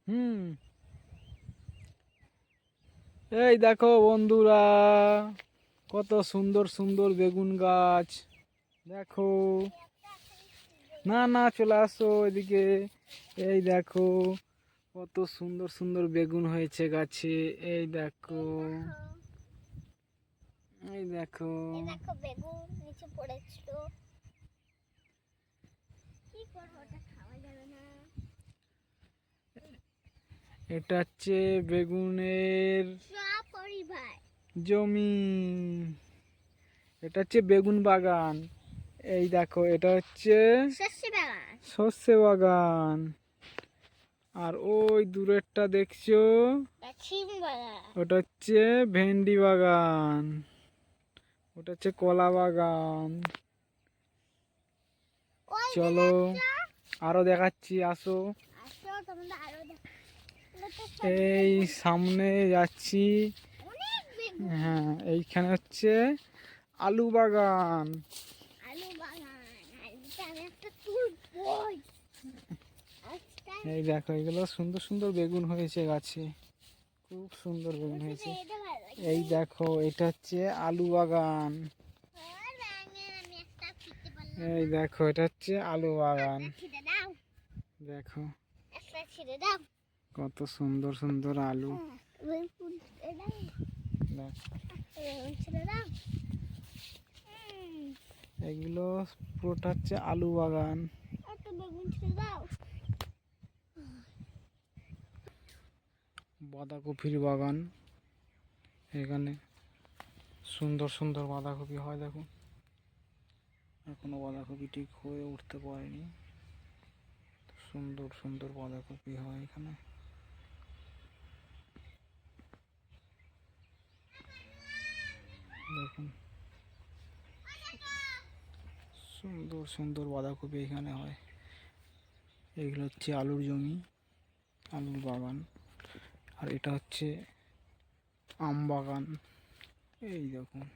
হুম। এই দেখো বন্ধুরা, কত সুন্দর সুন্দর বেগুন গাছ। দেখো, না না, চলে আসো এদিকে। এই দেখো, কত সুন্দর সুন্দর বেগুন হয়েছে গাছে। এই দেখো, এই দেখো, দেখো বেগুন নিচে পড়েছিল। কি করব, ওটা খাওয়া যাবে না। এটা হচ্ছে বেগুনের পরিবার জমি। এটা হচ্ছে বেগুন বাগান। এই দেখো, এটা হচ্ছে সর্ষে বাগান। সর্ষে বাগান। আর ওই দূরেরটা দেখছো, সিম বাগান। ওটা হচ্ছে ভেন্ডি বাগান। ওটা হচ্ছে কলা বাগান। ওই যে চলো আরো দেখাচ্ছি, আসো। আসো তোমাদের আরো এই সামনে যাচ্ছি। অনেক বেগুন। হ্যাঁ, এইখানে হচ্ছে আলু বাগান। আলু বাগান। আলুটা আমি একটা তুলবই। আজকে এই দেখো, এগুলো সুন্দর সুন্দর বেগুন হয়েছে গাছে, খুব সুন্দর বেগুন হয়েছে। এটা ভালো লাগে। এই দেখো, এটা হচ্ছে আলু বাগান। আর ব্যাঙের আমি একটা খেতে পারলাম এই না। দেখো, এটা হচ্ছে আলু বাগান। একটা ছিঁড়ে দাও। দেখো, একটা ছিঁড়ে দাও। কত সুন্দর সুন্দর আলু। বেগুন ছিঁড়ে দাও। দেখো, বেগুন ছিঁড়ে দাও। এগুলো পুরোটা হচ্ছে আলু বাগান। একটা বেগুন ছিঁড়ে দাও। বাঁধাকপির বাগান। এখানে সুন্দর সুন্দর বাঁধাকপি হয়। দেখো, এখনো বাঁধাকপি ঠিক হয়ে উঠতে পারেনি। সুন্দর সুন্দর বাঁধাকপি হয় এখানে। দেখুন, সুন্দর সুন্দর বাঁধাকপি এখানে হয়। এগুলো হচ্ছে আলুর জমি, আলুর বাগান। আর এটা হচ্ছে আম বাগান। এই দেখুন।